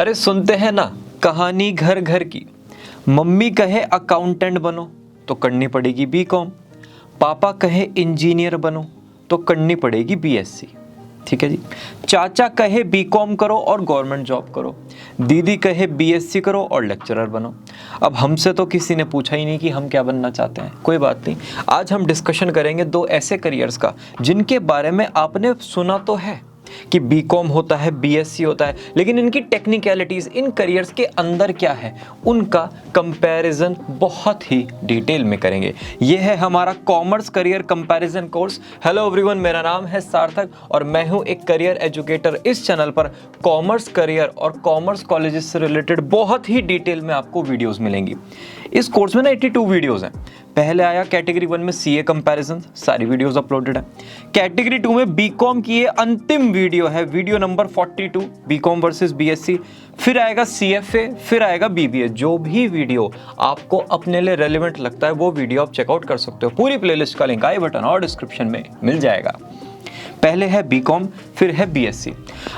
अरे सुनते हैं ना कहानी घर घर की। मम्मी कहे अकाउंटेंट बनो तो करनी पड़ेगी बीकॉम, पापा कहे इंजीनियर बनो तो करनी पड़ेगी बीएससी। ठीक है जी। चाचा कहे बीकॉम करो और गवर्नमेंट जॉब करो, दीदी कहे बीएससी करो और लेक्चरर बनो। अब हमसे तो किसी ने पूछा ही नहीं कि हम क्या बनना चाहते हैं। कोई बात नहीं, आज हम डिस्कशन करेंगे दो ऐसे करियर्स का जिनके बारे में आपने सुना तो है कि बीकॉम होता है, बीएससी होता है, लेकिन इनकी टेक्निकलिटीज, इन करियर्स के अंदर क्या है, उनका कंपैरिजन बहुत ही डिटेल में करेंगे। ये है हमारा commerce career comparison course. Hello everyone, मेरा नाम है सार्थक और मैं हूं एक करियर एजुकेटर। इस चैनल पर कॉमर्स करियर और कॉमर्स कॉलेजेस से रिलेटेड बहुत ही डिटेल में आपको वीडियोस मिलेंगी। इस कोर्स में ना 82 वीडियोस हैं। पहले आया कैटेगरी 1 में सीए कंपैरिजन, सारी वीडियोस अपलोडेड है। कैटेगरी 2 में बीकॉम की ये अंतिम वीडियो है, video number 42, BCom versus BSc. फिर आएगा सीएफए, फिर आएगा बीबीए। जो भी वीडियो आपको अपने लिए रेलेवेंट लगता है वो वीडियो आप चेकआउट कर सकते हो। पूरी प्लेलिस्ट का लिंक आई बटन और डिस्क्रिप्शन में मिल जाएगा। पहले है बीकॉम, फिर है बीएससी।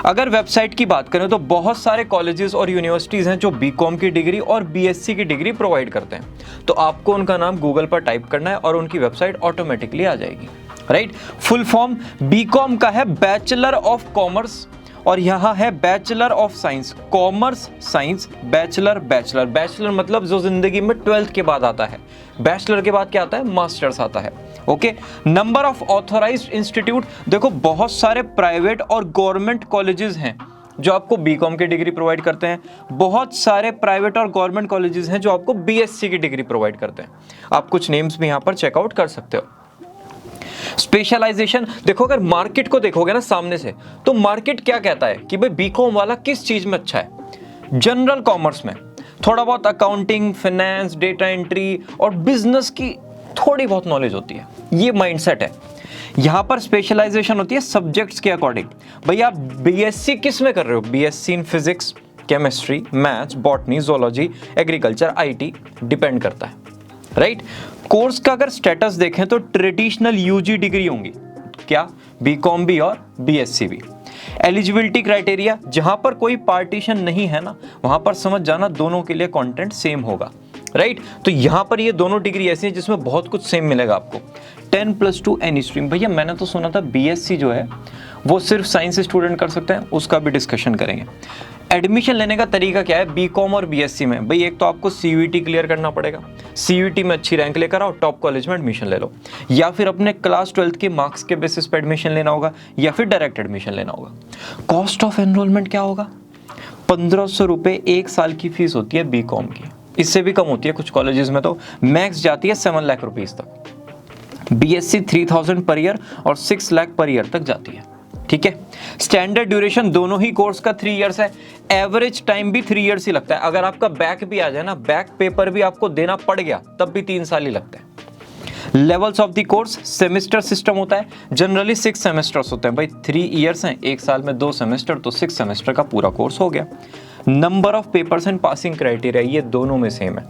अगर वेबसाइट की बात करें तो बहुत सारे कॉलेजेस और यूनिवर्सिटीज़ हैं जो बीकॉम की डिग्री और बीएससी की डिग्री प्रोवाइड करते हैं। तो आपको उनका नाम गूगल पर टाइप करना है और उनकी वेबसाइट ऑटोमेटिकली आ जाएगी। राइट। फुल फॉर्म बीकॉम का है बैचलर ऑफ कॉमर्स और यहाँ है bachelor of science. Commerce science bachelor, bachelor मतलब जो जिंदगी में 12th के बाद आता है। बैचलर के बाद क्या आता है? मास्टर्स आता है। Okay. Number of authorised institute, देखो बहुत सारे प्राइवेट और गवर्नमेंट कॉलेजेस हैं जो आपको बीकॉम की डिग्री प्रोवाइड करते हैं। बहुत सारे प्राइवेट और गवर्नमेंट कॉलेजेस हैं जो आपको बीएससी की डिग्री प्रोवाइड करते हैं। आप कुछ नेम्स भी यहाँ पर चेकआउट कर सकते हो। स्पेशलाइजेशन, देखो अगर मार्केट को देखोगे ना सामने से, तो मार्केट क्या कहता है कि भाई बीकॉम वाला किस चीज में अच्छा है? जनरल कॉमर्स में थोड़ा बहुत अकाउंटिंग, फाइनेंस, डेटा एंट्री और बिजनेस की थोड़ी बहुत नॉलेज होती है। ये माइंडसेट है। यहां पर स्पेशलाइजेशन होती है सब्जेक्ट्स के अकॉर्डिंग। भाई आप बीएससी किस में कर रहे हो? BSc in physics, chemistry, maths, botany, zoology, agriculture, IT, depend करता है। राइट। कोर्स का अगर स्टेटस देखें तो ट्रेडिशनल यूजी डिग्री होंगी, क्या? बीकॉम भी और बीएससी भी। एलिजिबिलिटी क्राइटेरिया, जहां पर कोई पार्टीशन नहीं है ना, वहां पर समझ जाना दोनों के लिए कंटेंट सेम होगा। राइट। तो यहां पर ये दोनों डिग्री ऐसी हैं जिसमें बहुत कुछ सेम मिलेगा आपको। 10+2 एनी स्ट्रीम। भैया मैंने तो सुना था बीएससी जो है वो सिर्फ साइंस स्टूडेंट कर सकते हैं, उसका भी डिस्कशन करेंगे। एडमिशन लेने का तरीका क्या है बीकॉम और बीएससी में? भाई एक तो आपको सीयूईटी क्लियर करना पड़ेगा। सीयूईटी में अच्छी रैंक लेकर आओ, टॉप कॉलेज में एडमिशन ले लो, या फिर अपने क्लास 12th के मार्क्स के बेसिस पे एडमिशन लेना होगा, या फिर डायरेक्ट एडमिशन लेना होगा। कॉस्ट ऑफ एनरोलमेंट क्या होगा? 1500 रुपये 1 साल की फीस होती है बीकॉम की। इससे भी कम होती है कुछ कॉलेजेस में, तो मैक्स जाती है 7 लाख रुपीज तक। बीएससी 3000 पर ईयर और 6 लाख पर ईयर तक जाती है। ठीक है। स्टैंडर्ड ड्यूरेशन दोनों ही कोर्स का 3 इयर्स है। एवरेज टाइम भी 3 इयर्स ही लगता है। अगर आपका बैक भी आ जाए ना, बैक पेपर भी आपको देना पड़ गया, तब भी 3 साल ही लगता है। Levels of the course, semester system होता है। जनरली 6 सेमेस्टर्स होते हैं। भाई 3 इयर्स हैं, 1 साल में 2 सेमेस्टर, तो 6 सेमेस्टर का पूरा कोर्स हो गया। Number of papers and passing criteria ये दोनों में सेम है।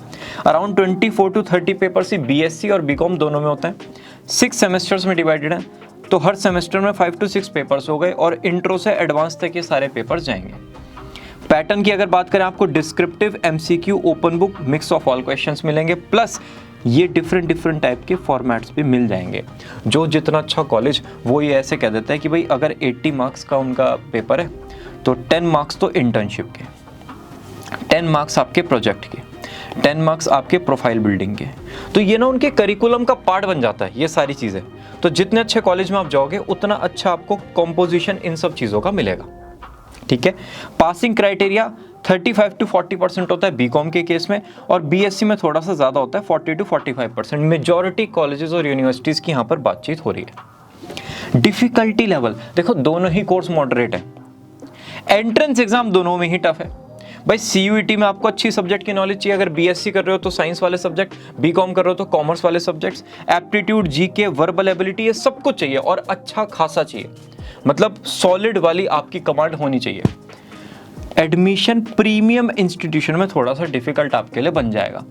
Around 24 to 30 papers he BSc और बीकॉम दोनों में होते हैं। 6 सेमेस्टर्स में डिवाइडेड है, तो हर सेमेस्टर में 5 to 6 पेपर्स हो गए और इंट्रो से एडवांस तक ये सारे पेपर्स जाएंगे। पैटर्न की अगर बात करें, आपको descriptive, MCQ, open book, mix of all questions मिलेंगे, प्लस ये डिफरेंट टाइप के फॉर्मेट्स भी मिल जाएंगे। जो जितना अच्छा कॉलेज वो ये ऐसे कह देता है कि भाई अगर 80 मार्क्स का उनका पेपर है तो 10 मार्क्स तो इंटर्नशिप के, 10 मार्क्स आपके प्रोजेक्ट के, 10 मार्क्स आपके प्रोफाइल बिल्डिंग के। तो ये ना उनके करिकुलम का पार्ट बन जाता है ये सारी चीज़ें। तो जितने अच्छे कॉलेज में आप जाओगे उतना अच्छा आपको कॉम्पोजिशन इन सब चीज़ों का मिलेगा। ठीक है। पासिंग क्राइटेरिया 35 to 40% होता है बीकॉम के केस में, और बीएससी में थोड़ा सा ज़्यादा होता है, 40 to 45%। मेजॉरिटी कॉलेजेस और यूनिवर्सिटीज़ की यहाँ पर बातचीत हो रही है। डिफिकल्टी लेवल, देखो दोनों ही कोर्स मॉडरेट है। एंट्रेंस एग्जाम दोनों में ही टफ है। भाई सीयूईटी में आपको अच्छी सब्जेक्ट की नॉलेज चाहिए। अगर बीएससी कर रहे हो तो साइंस वाले सब्जेक्ट, बीकॉम कर रहे हो तो कॉमर्स वाले subjects. Aptitude, GK, verbal ability, ये सब कुछ चाहिए और अच्छा खासा चाहिए, मतलब सॉलिड वाली आपकी कमांड होनी चाहिए। एडमिशन प्रीमियम इंस्टीट्यूशन में थोड़ा सा डिफिकल्ट आपके लिए बन जाएगा।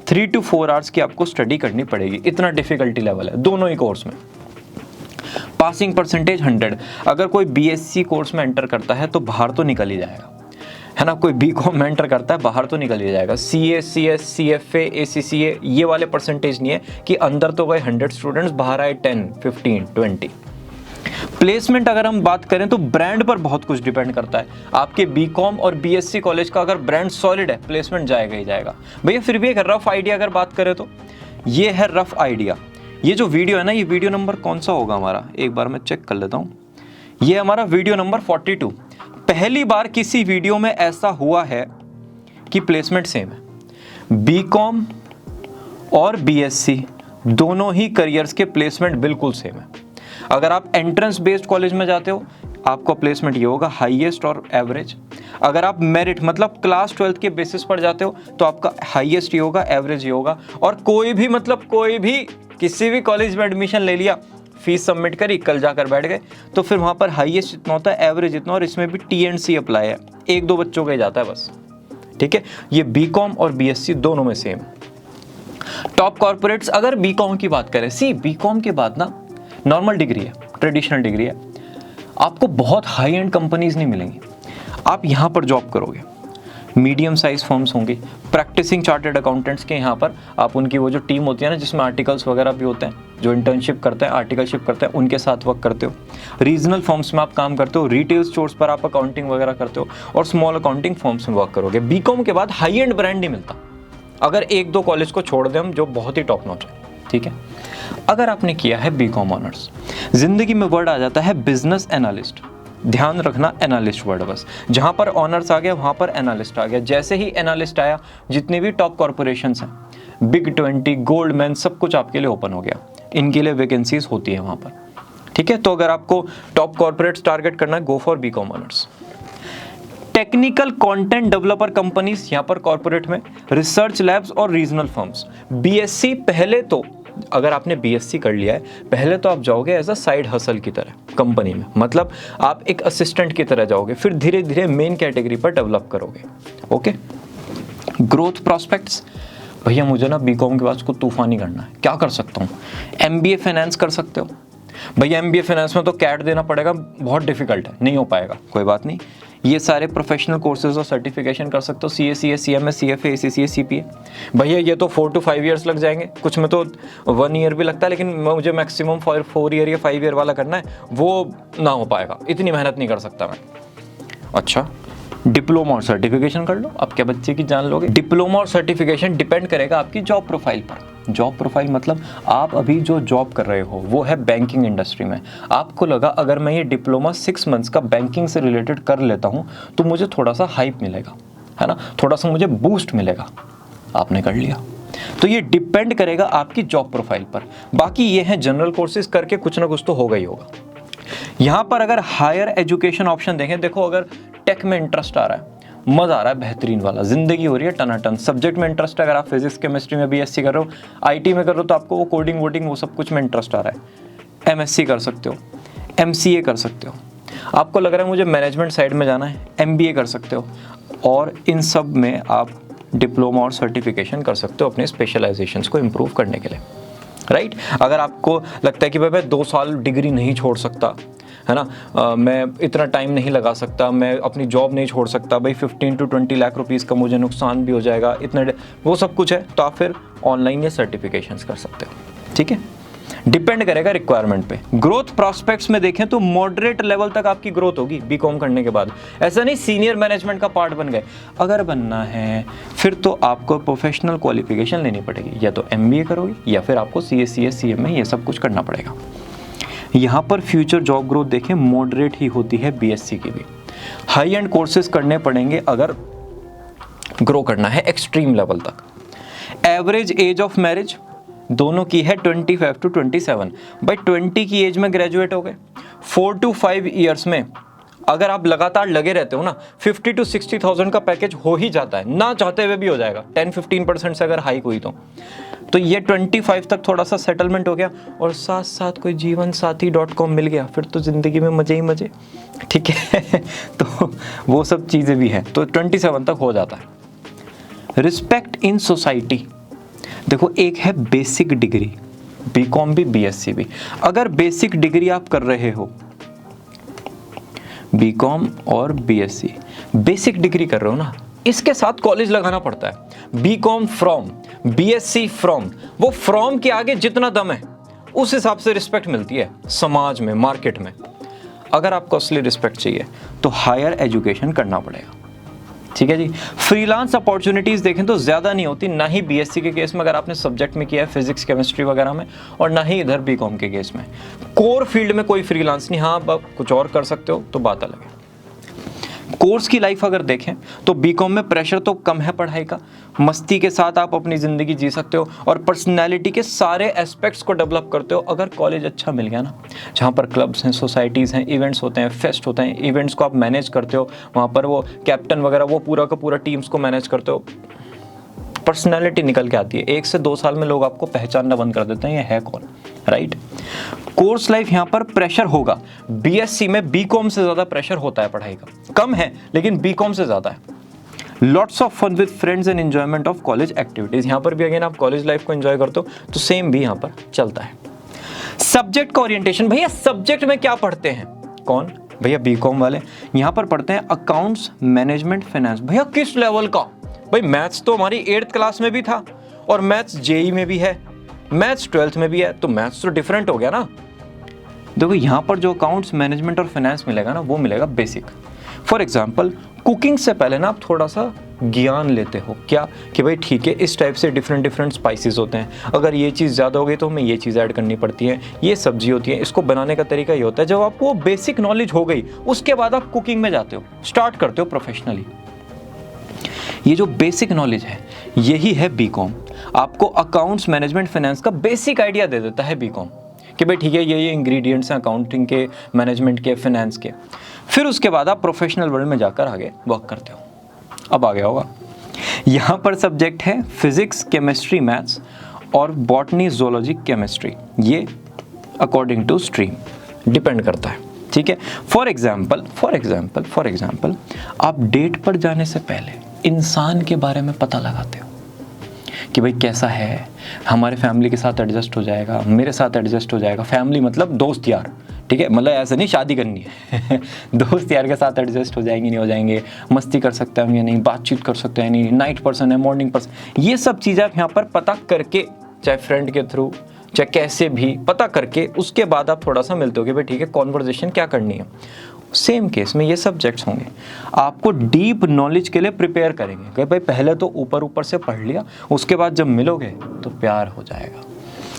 3 to 4 आवर्स की आपको स्टडी करनी पड़ेगी, इतना डिफिकल्टी लेवल है दोनों ही कोर्स में। Passing percentage 100। अगर कोई बीएससी कोर्स में एंटर करता है तो बाहर तो निकल ही जाएगा। है ना, कोई बीकॉम में एंटर करता है बाहर तो निकल ही जाएगा। CA, CS, CFA, ACCA ये वाले परसेंटेज नहीं है कि अंदर तो गए 100 स्टूडेंट्स, बाहर आए 10, 15, 20। प्लेसमेंट अगर हम बात करें तो ब्रांड पर बहुत कुछ डिपेंड करता है। आपके बीकॉम और BSc कॉलेज का अगर ब्रांड सॉलिड है, प्लेसमेंट जाएगा ही जाएगा। भैया फिर भी एक रफ आइडिया अगर बात करें तो ये है रफ आइडिया। ये जो वीडियो है ना, ये वीडियो नंबर कौन सा होगा हमारा, एक बार मैं चेक कर लेता हूँ। ये हमारा वीडियो नंबर 42। पहली बार किसी वीडियो में ऐसा हुआ है कि प्लेसमेंट सेम है। बीकॉम और BSc दोनों ही करियर्स के प्लेसमेंट बिल्कुल सेम है। अगर आप एंट्रेंस बेस्ड कॉलेज में जाते हो, आपका प्लेसमेंट ये होगा हाईएस्ट और एवरेज। अगर आप मेरिट मतलब क्लास 12 के बेसिस पर जाते हो तो आपका हाईएस्ट ये होगा, एवरेज ये होगा। और कोई भी मतलब कोई भी किसी भी कॉलेज में एडमिशन ले लिया, फीस सबमिट करी, कल जाकर बैठ गए, तो फिर वहाँ पर हाईएस्ट इतना होता है, एवरेज इतना, और इसमें भी T&C अप्लाई है, 1-2 बच्चों का ही जाता है बस। ठीक है, ये बीकॉम और BSc दोनों में सेम। टॉप कॉर्पोरेट्स अगर बीकॉम की बात करें, बीकॉम के बाद ना नॉर्मल डिग्री है, ट्रेडिशनल डिग्री है, आपको बहुत हाई एंड कंपनीज नहीं मिलेंगी। आप यहाँ पर जॉब करोगे, मीडियम साइज फर्म्स होंगे, प्रैक्टिसिंग चार्टर्ड अकाउंटेंट्स के यहाँ पर आप उनकी वो जो टीम होती है ना, जिसमें आर्टिकल्स वगैरह भी होते हैं, जो इंटर्नशिप करते हैं, आर्टिकलशिप करते हैं, उनके साथ वर्क करते हो। रीजनल फर्म्स में आप काम करते हो, रिटेल स्टोर्स पर आप अकाउंटिंग वगैरह करते हो, और स्मॉल अकाउंटिंग फर्म्स में वर्क करोगे। बीकॉम के बाद हाई एंड ब्रांड नहीं मिलता, अगर 1-2 कॉलेज को छोड़ दें हम जो बहुत ही टॉप नॉच है। ठीक है, अगर आपने किया है बीकॉम ऑनर्स, जिंदगी में वर्ड आ जाता है बिजनेस एनालिस्ट। ध्यान रखना, एनालिस्ट वर्ड बस, जहां पर ऑनर्स आ गया वहां पर एनालिस्ट आ गया। जैसे ही एनालिस्ट आया, जितनी भी टॉप कॉर्पोरेशंस हैं, बिग 20, गोल्डमैन, सब कुछ आपके लिए ओपन हो गया। इनके लिए वैकेंसीज होती है वहां पर। ठीक है, तो अगर आपको टॉप कॉर्पोरेट्स टारगेट करना है, go for BCom honours. Technical content developer companies यहाँ पर कॉर्पोरेट में, रिसर्च लैब्स और रीजनल फर्म्स। BSc पहले तो, अगर आपने BSc कर लिया है, पहले तो आप जाओगे एज अ साइड हसल की तरह कंपनी में, मतलब आप एक असिस्टेंट की तरह जाओगे, फिर धीरे धीरे मेन कैटेगरी पर डेवलप करोगे। ओके, ग्रोथ प्रॉस्पेक्ट्स, भैया मुझे ना बीकॉम के बाद उसको तूफानी करना है, क्या कर सकता हूँ? MBA फाइनेंस कर सकते हो। भैया MBA फाइनेंस में तो कैट देना पड़ेगा, बहुत डिफिकल्ट है, नहीं हो पाएगा, कोई बात नहीं। ये सारे प्रोफेशनल कोर्सेज और सर्टिफिकेशन कर सकते हो, CA, CS, CMS, CFA, ACCA, CPA। भैया ये तो 4 to 5 ईयर्स लग जाएंगे, कुछ में तो 1 ईयर भी लगता है, लेकिन मुझे मैक्सिमम 4 ईयर या 5 ईयर वाला करना है, वो ना हो पाएगा, इतनी मेहनत नहीं कर सकता मैं। अच्छा, डिप्लोमा और सर्टिफिकेशन कर लो, आप क्या बच्चे की जान लोगे? डिप्लोमा और सर्टिफिकेशन डिपेंड करेगा आपकी जॉब प्रोफाइल पर। जॉब प्रोफाइल मतलब आप अभी जो जॉब कर रहे हो वो है बैंकिंग इंडस्ट्री में। आपको लगा अगर मैं ये डिप्लोमा 6 मंथ्स का बैंकिंग से रिलेटेड कर लेता हूँ तो मुझे थोड़ा सा हाइप मिलेगा, है ना, थोड़ा सा मुझे बूस्ट मिलेगा, आपने कर लिया। तो ये डिपेंड करेगा आपकी जॉब प्रोफाइल पर। बाकी ये है जनरल कोर्सेज करके कुछ ना कुछ तो होगा ही होगा। यहाँ पर अगर हायर एजुकेशन ऑप्शन देखें, देखो अगर टेक में इंटरेस्ट आ रहा है, मज़ा आ रहा है, बेहतरीन वाला, जिंदगी हो रही है टनाटन। सब्जेक्ट में इंटरेस्ट है, अगर आप फिजिक्स केमिस्ट्री में BSc कर रहे हो, IT में कर रहे हो तो आपको वो कोडिंग वोडिंग वो सब कुछ में इंटरेस्ट आ रहा है, MSc कर सकते हो, MCA कर सकते हो। आपको लग रहा है मुझे मैनेजमेंट साइड में जाना है, MBA कर सकते हो, और इन सब में आप डिप्लोमा और सर्टिफिकेशन कर सकते हो अपने स्पेशलाइजेशंस को इम्प्रूव करने के लिए, राइट। अगर आपको लगता है कि भाई 2 साल डिग्री नहीं छोड़ सकता, है ना, मैं इतना टाइम नहीं लगा सकता, मैं अपनी जॉब नहीं छोड़ सकता, भाई 15 to 20 लाख रुपीस का मुझे नुकसान भी हो जाएगा, इतना वो सब कुछ है, तो आप फिर ऑनलाइन ये सर्टिफिकेशंस कर सकते हो। ठीक है, डिपेंड करेगा रिक्वायरमेंट पे। ग्रोथ प्रॉस्पेक्ट्स में देखें तो मॉडरेट लेवल तक आपकी ग्रोथ होगी बीकॉम करने के बाद। ऐसा नहीं सीनियर मैनेजमेंट का पार्ट बन गए, अगर बनना है फिर तो आपको प्रोफेशनल क्वालिफिकेशन लेनी पड़ेगी, या तो MBA करोगे या फिर आपको CA, CS, CMA ये सब कुछ करना पड़ेगा। यहाँ पर फ्यूचर जॉब ग्रोथ देखें मॉडरेट ही होती है BSc की भी। हाई एंड कोर्सेज करने पड़ेंगे अगर ग्रो करना है एक्सट्रीम लेवल तक। एवरेज एज ऑफ मैरिज दोनों की है 25 to 27। भाई 20 की एज में ग्रेजुएट हो गए, 4 to 5 ईयर्स में अगर आप लगातार लगे रहते हो ना, 50 to 60,000 का पैकेज हो ही जाता है, ना चाहते हुए भी हो जाएगा, 10-15% से अगर हाइक हुई तो ये 25 तक थोड़ा सा सेटलमेंट हो गया, और साथ साथ कोई जीवन साथी.com मिल गया, फिर तो ज़िंदगी में मज़े ही मज़े। ठीक है तो वो सब चीज़ें भी हैं, तो 27 तक हो जाता है। रिस्पेक्ट इन सोसाइटी, देखो एक है बेसिक डिग्री, बीकॉम भी BSc भी। अगर बेसिक डिग्री आप कर रहे हो बीकॉम और BSc, बेसिक डिग्री कर रहे हो ना, इसके साथ कॉलेज लगाना पड़ता है। बीकॉम फ्रॉम, बीएससी फ्रॉम, वो फ्रॉम के आगे जितना दम है उस हिसाब से रिस्पेक्ट मिलती है समाज में, मार्केट में। अगर आपको असली रिस्पेक्ट चाहिए तो हायर एजुकेशन करना पड़ेगा, ठीक है जी। फ्रीलांस अपॉर्चुनिटीज देखें तो ज़्यादा नहीं होती, ना ही बीएससी के केस में अगर आपने सब्जेक्ट में किया है फिजिक्स केमिस्ट्री वगैरह में, और ना ही इधर बीकॉम के केस में। कोर फील्ड में कोई फ्रीलांस नहीं। हाँ, आप कुछ और कर सकते हो तो बात अलग है। कोर्स की लाइफ अगर देखें तो बीकॉम में प्रेशर तो कम है पढ़ाई का, मस्ती के साथ आप अपनी ज़िंदगी जी सकते हो और पर्सनैलिटी के सारे एस्पेक्ट्स को डेवलप करते हो। अगर कॉलेज अच्छा मिल गया ना, जहाँ पर क्लब्स हैं, सोसाइटीज़ हैं, इवेंट्स होते हैं, फेस्ट होते हैं, इवेंट्स को आप मैनेज करते हो, वहाँ पर वो कैप्टन वगैरह वो पूरा का पूरा टीम्स को मैनेज करते हो, पर्सनैलिटी निकल के आती है। 1 से 2 साल में लोग आपको पहचानना बंद कर देते हैं ये है कौन, राइट। कोर्स लाइफ यहाँ पर प्रेशर होगा। बीएससी में बीकॉम से ज़्यादा प्रेशर होता है पढ़ाई का, कम है लेकिन बीकॉम से ज़्यादा है। Lots of fun with friends and enjoyment of college activities, यहाँ पर भी अगेन आप कॉलेज लाइफ को एंजॉय करते हो तो सेम भी यहाँ पर चलता है। सब्जेक्ट का ओरिएंटेशन, भैया सब्जेक्ट में क्या पढ़ते हैं, कौन भैया बीकॉम वाले यहाँ पर पढ़ते हैं अकाउंट्स, मैनेजमेंट, फाइनेंस। भैया किस लेवल का, भाई मैथ्स तो हमारी 8th क्लास में भी था और मैथ्स जेई में भी है, मैथ्स 12th में भी है, तो मैथ्स तो डिफरेंट हो गया ना। देखो यहाँ पर जो अकाउंट्स, मैनेजमेंट और फाइनेंस मिलेगा ना, वो मिलेगा बेसिक। फॉर एग्जांपल कुकिंग से पहले ना आप थोड़ा सा ज्ञान लेते हो, क्या कि भाई ठीक है इस टाइप से डिफरेंट स्पाइसेस होते हैं, अगर ये चीज़ ज़्यादा हो गई तो हमें ये चीज़ ऐड करनी पड़ती है, ये सब्जी होती है, इसको बनाने का तरीका ये होता है। जब आपको बेसिक नॉलेज हो गई उसके बाद आप कुकिंग में जाते हो, स्टार्ट करते हो प्रोफेशनली। ये जो बेसिक नॉलेज है यही है बीकॉम। आपको अकाउंट्स, मैनेजमेंट, फाइनेंस का बेसिक आइडिया दे देता है बीकॉम कि भाई ठीक है ये इंग्रेडिएंट्स हैं अकाउंटिंग के, मैनेजमेंट के, फाइनेंस के। फिर उसके बाद आप प्रोफेशनल वर्ल्ड में जाकर आगे वर्क करते हो। अब आ गया होगा, यहाँ पर सब्जेक्ट है फिजिक्स, केमिस्ट्री, मैथ्स और बॉटनी, जोलॉजी, केमिस्ट्री। ये अकॉर्डिंग टू स्ट्रीम डिपेंड करता है, ठीक है। फॉर एग्जाम्पल आप डेट पर जाने से पहले इंसान के बारे में पता लगाते हो कि भाई कैसा है, हमारे फैमिली के साथ एडजस्ट हो जाएगा, मेरे साथ एडजस्ट हो जाएगा। फैमिली मतलब दोस्त यार, ठीक है, मतलब ऐसा नहीं शादी करनी है दोस्त यार के साथ एडजस्ट हो जाएंगे, नहीं हो जाएंगे, मस्ती कर सकते हैं हम या नहीं, बातचीत कर सकते हैं नहीं, नाइट पर्सन है, मॉर्निंग पर्सन, ये सब चीज़ें आप यहाँ पर पता करके, चाहे फ्रेंड के थ्रू चाहे कैसे भी पता करके, उसके बाद आप थोड़ा सा मिलते हो कि भाई ठीक है कॉन्वर्जेशन क्या करनी है। सेम केस में ये सब्जेक्ट्स होंगे, आपको डीप नॉलेज के लिए प्रिपेयर करेंगे कि भाई पहले तो ऊपर से पढ़ लिया, उसके बाद जब मिलोगे तो प्यार हो जाएगा।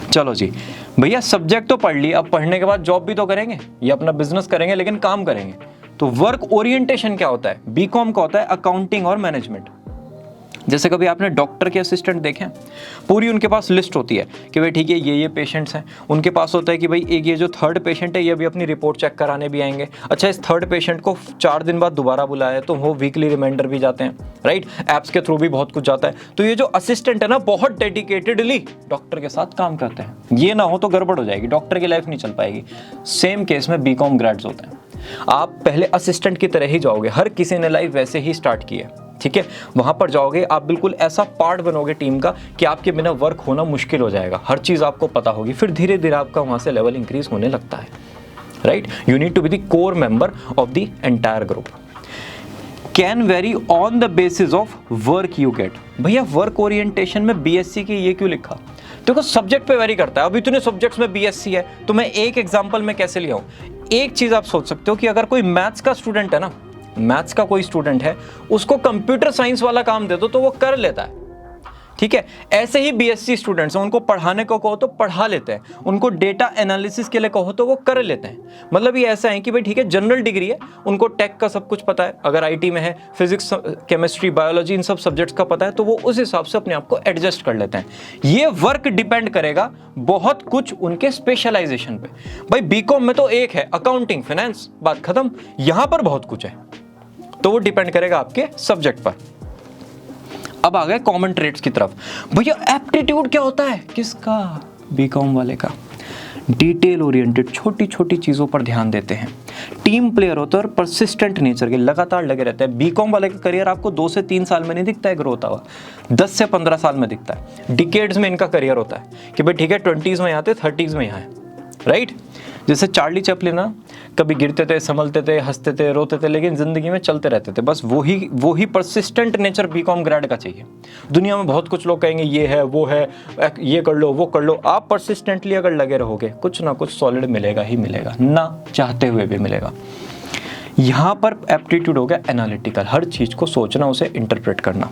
चलो जी भैया सब्जेक्ट तो पढ़ लिया, अब पढ़ने के बाद जॉब भी तो करेंगे या अपना बिजनेस करेंगे, लेकिन काम करेंगे। तो वर्क ओरिएंटेशन क्या होता है, बीकॉम का होता है अकाउंटिंग और मैनेजमेंट। जैसे कभी आपने डॉक्टर के असिस्टेंट देखे हैं, पूरी उनके पास लिस्ट होती है कि भाई ठीक है ये पेशेंट्स हैं, उनके पास होता है कि भाई एक ये जो 3rd पेशेंट है ये भी अपनी रिपोर्ट चेक कराने भी आएंगे। अच्छा इस 3rd पेशेंट को 4 दिन बाद दोबारा बुलाया तो वो वीकली रिमाइंडर भी जाते हैं, राइट, ऐप्स के थ्रू भी बहुत कुछ जाता है। तो ये जो असिस्टेंट है ना बहुत डेडिकेटेडली डॉक्टर के साथ काम करते हैं, ये ना हो तो गड़बड़ हो जाएगी, डॉक्टर की लाइफ नहीं चल पाएगी। सेम केस में बीकॉम ग्रेड्स होते हैं, आप पहले असिस्टेंट की तरह ही जाओगे, हर किसी ने लाइफ वैसे ही स्टार्ट की है, ठीक है। वहां पर जाओगे आप बिल्कुल ऐसा पार्ट बनोगे टीम का कि आपके बिना वर्क होना मुश्किल हो जाएगा, हर चीज आपको पता होगी, फिर धीरे धीरे आपका वहां से लेवल इंक्रीज होने लगता है, right. You need to be the core member of the entire group. Can vary on the basis of work you get. भैया वर्क ओरिएंटेशन में बीएससी की ये क्यों लिखा, देखो सब्जेक्ट पे वेरी करता है। अब इतने सब्जेक्ट्स में बीएससी है तो मैं एक एग्जांपल में कैसे ले आऊं। एक चीज आप सोच सकते हो कि अगर कोई मैथ्स का स्टूडेंट है ना, मैथ्स का कोई स्टूडेंट है, उसको कंप्यूटर साइंस वाला काम दे दो तो वो कर लेता है, ठीक है। ऐसे ही बीएससी स्टूडेंट्स हैं, उनको पढ़ाने को कहो तो पढ़ा लेते हैं, उनको डेटा एनालिसिस के लिए कहो तो वो कर लेते हैं। मतलब ये ऐसा है कि भाई ठीक है जनरल डिग्री है, उनको टेक का सब कुछ पता है, अगर आईटी में है फिजिक्स, केमिस्ट्री, बायोलॉजी इन सब सब्जेक्ट्स का पता है तो वो उस हिसाब से अपने आप को एडजस्ट कर लेते हैं। ये वर्क डिपेंड करेगा बहुत कुछ उनके स्पेशलाइजेशन पे। भाई बीकॉम में तो एक है अकाउंटिंग, फाइनेंस, बात खत्म। यहां पर बहुत कुछ है तो वो डिपेंड करेगा आपके सब्जेक्ट पर। अब आ गए कॉमन ट्रेड्स की तरफ। भैया एप्टीट्यूड क्या होता है, किसका, बीकॉम वाले का। डिटेल ओरिएंटेड, छोटी छोटी चीजों पर ध्यान देते हैं, टीम प्लेयर होते हैं और परसिस्टेंट नेचर के, लगातार लगे रहते हैं। बीकॉम वाले का करियर आपको 2 से 3 साल में नहीं दिखता है ग्रो होता हुआ, 10 से 15 साल में दिखता है। डिकेड्स में इनका करियर होता है कि भाई ठीक है 20s में यहाँ थे, 30s में यहाँ है, राइट। जैसे चार्ली चैपलिन ना कभी गिरते थे, संभलते थे, हंसते थे, रोते थे, लेकिन ज़िंदगी में चलते रहते थे। बस वही परसिस्टेंट नेचर बीकॉम ग्रेड का चाहिए। दुनिया में बहुत कुछ लोग कहेंगे ये है, वो है, ये कर लो, वो कर लो, आप परसिस्टेंटली अगर लगे रहोगे कुछ ना कुछ सॉलिड मिलेगा ही मिलेगा, ना चाहते हुए भी मिलेगा। यहाँ पर एप्टीट्यूड हो गया एनालिटिकल, हर चीज़ को सोचना, उसे इंटरप्रेट करना।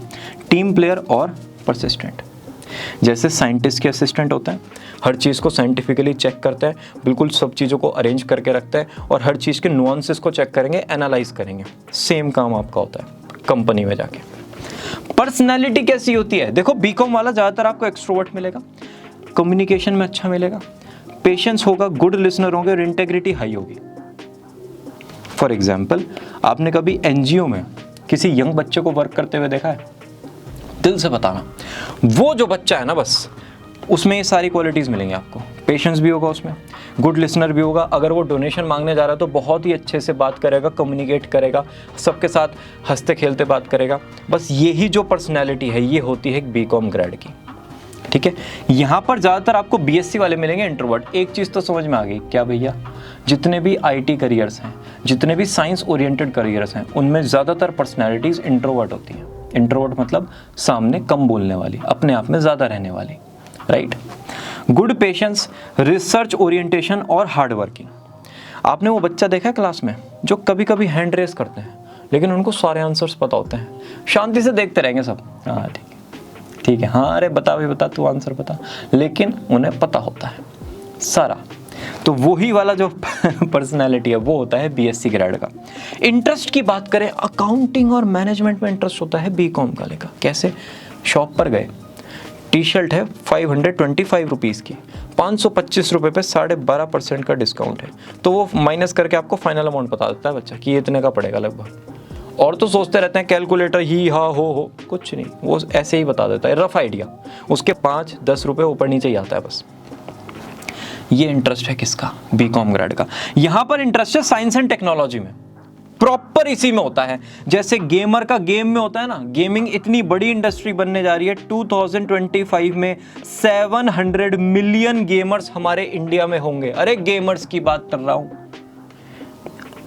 टीम प्लेयर और परसिस्टेंट, जैसे साइंटिस्ट के असिस्टेंट होता है, हर चीज़ को साइंटिफिकली चेक करता है, बिल्कुल सब चीज़ों को अरेंज करके रखता है और हर चीज़ के नुआंसेस को चेक करेंगे, एनालाइज करेंगे। सेम काम आपका होता है कंपनी में जाके। पर्सनैलिटी कैसी होती है? देखो बीकॉम वाला ज़्यादातर आपको एक्सट्रोवर्ट मिलेगा, कम्युनिकेशन में अच्छा मिलेगा, पेशेंस होगा, गुड लिसनर होंगे और इंटेग्रिटी हाई होगी। फॉर एग्जाम्पल, आपने कभी एनजीओ में किसी यंग बच्चे को वर्क करते हुए देखा है? दिल से बताना, वो जो बच्चा है ना, बस उसमें ये सारी क्वालिटीज़ मिलेंगी आपको। पेशेंस भी होगा उसमें, गुड लिसनर भी होगा, अगर वो डोनेशन मांगने जा रहा है तो बहुत ही अच्छे से बात करेगा, कम्युनिकेट करेगा, सबके साथ हंसते खेलते बात करेगा। बस यही जो पर्सनैलिटी है ये होती है बीकॉम ग्रेड की, ठीक है। यहाँ पर ज़्यादातर आपको बीएससी वाले मिलेंगे इंट्रोवर्ट। एक चीज़ तो समझ में आ गई क्या भैया, जितने भी आईटी करियर्स हैं, जितने भी साइंस ओरिएंटेड करियर्स हैं, उनमें ज़्यादातर पर्सनैलिटीज़ इंट्रोवर्ट होती हैं। इंट्रोवर्ट मतलब सामने कम बोलने वाली, अपने आप में ज़्यादा रहने वाली, right. Good patience, research orientation और हार्ड वर्किंग। आपने वो बच्चा देखा है क्लास में जो कभी कभी हैंड रेस करते हैं लेकिन उनको सारे आंसर्स पता होते हैं, शांति से देखते रहेंगे सब, हाँ ठीक है ठीक है, हाँ अरे बता भी बता, तू आंसर बता, लेकिन उन्हें पता होता है सारा। तो वही वाला जो पर्सनालिटी है वो होता है बीएससी ग्रेड का। इंटरेस्ट की बात करें, अकाउंटिंग और मैनेजमेंट में इंटरेस्ट होता है बीकॉम का लेकर। कैसे? शॉप पर गए, टी शर्ट है 525 रुपीज़ की, 525 रुपये पे 12.5% का डिस्काउंट है, तो वो माइनस करके आपको फाइनल अमाउंट बता देता है बच्चा कि ये इतने का पड़ेगा लगभग। और तो सोचते रहते हैं कैलकुलेटर ही हा हो, कुछ नहीं, वो ऐसे ही बता देता है, रफ आइडिया, उसके 5-10 रुपये ऊपर नीचे ही आता है बस। ये इंटरेस्ट है किसका? बीकॉम ग्रेड का। यहाँ पर इंटरेस्ट है साइंस एंड टेक्नोलॉजी में, प्रॉपर इसी में होता है। जैसे गेमर का गेम में होता है ना, गेमिंग इतनी बड़ी इंडस्ट्री बनने जा रही है। 2025 में 700 मिलियन गेमर्स हमारे इंडिया में होंगे। अरे गेमर्स की बात कर रहा हूं,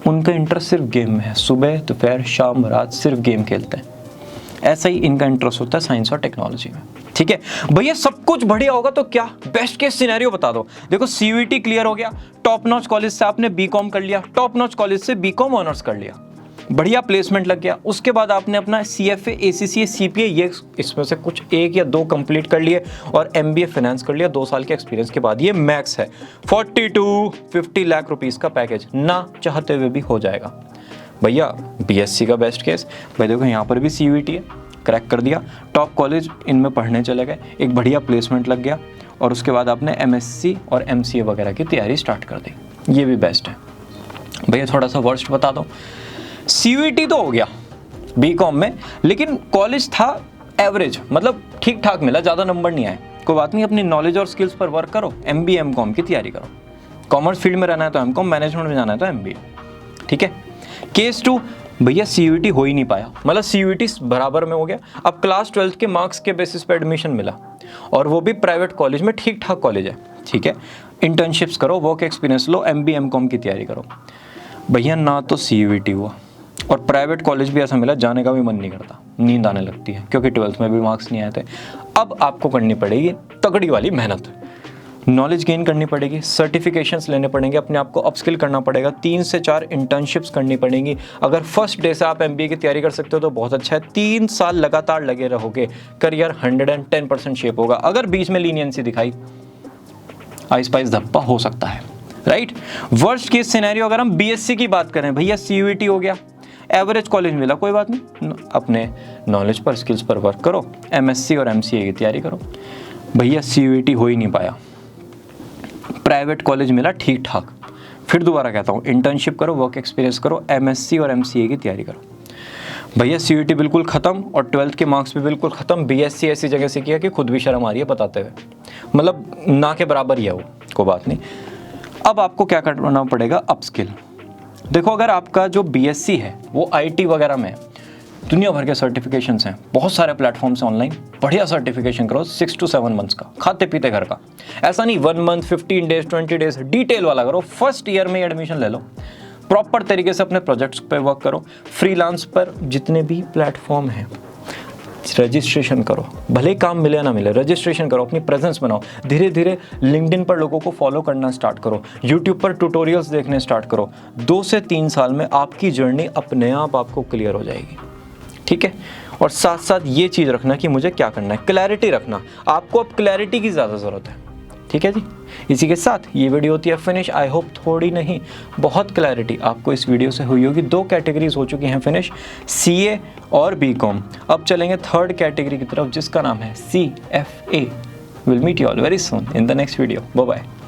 उनका इंटरेस्ट सिर्फ गेम में है, सुबह दोपहर शाम रात सिर्फ गेम खेलते हैं। ऐसा ही इनका इंटरेस्ट होता है साइंस और टेक्नोलॉजी में, ठीक है भैया। सब कुछ बढ़िया होगा तो क्या बेस्ट केस सिनेरियो बता दो। देखो सीयूईटी क्लियर हो गया, टॉप नॉच कॉलेज से आपने बीकॉम कर लिया, टॉप नॉच कॉलेज से बीकॉम ऑनर्स कर लिया, बढ़िया प्लेसमेंट लग गया। उसके बाद आपने अपना सीएफए, एसीसीए, सीपीए, ये इसमें से कुछ 1 या 2 कंप्लीट कर लिए और एमबीए फाइनेंस कर लिया 2 साल के एक्सपीरियंस के बाद। ये मैक्स है, 40-50 लाख रुपीस का पैकेज ना चाहते हुए भी हो जाएगा भैया। बीएससी का बेस्ट केस भाई, देखो यहाँ पर भी सीयूईटी है, क्रैक कर दिया, टॉप कॉलेज इनमें पढ़ने चले गए, एक बढ़िया प्लेसमेंट लग गया और उसके बाद आपने एमएससी और एमसीए वगैरह की तैयारी स्टार्ट कर दी। ये भी बेस्ट है भैया। थोड़ा सा वर्स्ट बता दो, सीयूईटी तो हो गया बीकॉम में, लेकिन कॉलेज था एवरेज, मतलब ठीक ठाक मिला, ज़्यादा नंबर नहीं आए, कोई बात नहीं, अपनी नॉलेज और स्किल्स पर वर्क करो, एमबीए एमकॉम की तैयारी करो। कॉमर्स फील्ड में रहना है तो एमकॉम, मैनेजमेंट में जाना है तो एमबीए, ठीक है। केस 2 भैया, सीयूईटी हो ही नहीं पाया, मतलब सीयूईटी बराबर में हो गया। अब क्लास 12 के मार्क्स के बेसिस पे एडमिशन मिला और वो भी प्राइवेट कॉलेज में, ठीक ठाक कॉलेज है, ठीक है। इंटर्नशिप्स करो, वर्क एक्सपीरियंस लो, एमबीए एमकॉम की तैयारी करो। भैया ना तो सीयूईटी हुआ और प्राइवेट कॉलेज भी ऐसा मिला जाने का भी मन नहीं करता, नींद आने लगती है क्योंकि 12th में भी मार्क्स नहीं आए थे। अब आपको करनी पड़ेगी तगड़ी वाली मेहनत, नॉलेज गेन करनी पड़ेगी, सर्टिफिकेशंस लेने पड़ेंगे, अपने आप को अपस्किल करना पड़ेगा, 3 से 4 इंटर्नशिप्स करनी पड़ेंगी। अगर फर्स्ट डे से आप एमबीए की तैयारी कर सकते हो तो बहुत अच्छा है। 3 साल लगातार लगे रहोगे, करियर 110% शेप होगा। अगर बीच में लीनियंसी दिखाई, आइस पाइस धप्पा हो सकता है, राइट। वर्स्ट केस सिनेरियो अगर हम बीएससी की बात करें, भैया सीयूईटी हो गया, एवरेज कॉलेज मिला, कोई बात नहीं, अपने नॉलेज पर स्किल्स पर वर्क करो, एमएससी और एमसीए की तैयारी करो। भैया सीयूईटी हो ही नहीं पाया, प्राइवेट कॉलेज मिला ठीक ठाक, फिर दोबारा कहता हूँ इंटर्नशिप करो, वर्क एक्सपीरियंस करो, एमएससी और एमसीए की तैयारी करो। भैया सीयूईटी बिल्कुल ख़त्म और 12th के मार्क्स भी बिल्कुल ख़त्म। बीएससी ऐसी जगह से किया कि खुद भी शर्म आ रही है बताते हुए, मतलब ना के बराबर ही है वो, कोई बात नहीं। अब आपको क्या करना पड़ेगा? अपस्किल। देखो अगर आपका जो बीएससी है वो आईटी वगैरह में, दुनिया भर के सर्टिफिकेशंस हैं, बहुत सारे प्लेटफॉर्म्स हैं ऑनलाइन, बढ़िया सर्टिफिकेशन करो 6 to 7 मंथ्स का, खाते पीते घर का। ऐसा नहीं 1 month, 15 days, 20 days, डिटेल वाला करो। फर्स्ट ईयर में एडमिशन ले लो, प्रॉपर तरीके से अपने प्रोजेक्ट्स पे वर्क करो, फ्रीलांस पर जितने भी प्लेटफॉर्म हैं रजिस्ट्रेशन करो, भले ही काम मिले ना मिले, रजिस्ट्रेशन करो, अपनी प्रेजेंस बनाओ, धीरे धीरे लिंक्डइन पर लोगों को फॉलो करना स्टार्ट करो, यूट्यूब पर ट्यूटोरियल्स देखने स्टार्ट करो। 2 से 3 साल में आपकी जर्नी अपने आप आपको क्लियर हो जाएगी, ठीक है। और साथ साथ ये चीज़ रखना कि मुझे क्या करना है, क्लैरिटी रखना, आपको अब क्लैरिटी की ज़्यादा ज़रूरत है, ठीक है जी। इसी के साथ ये वीडियो होती है फिनिश। आई होप थोड़ी नहीं बहुत क्लैरिटी आपको इस वीडियो से हुई होगी। 2 कैटेगरीज हो चुकी हैं फिनिश, CA और BCom। अब चलेंगे 3rd कैटेगरी की तरफ जिसका नाम है CFA। Will meet you all very soon in the next video. Bye bye.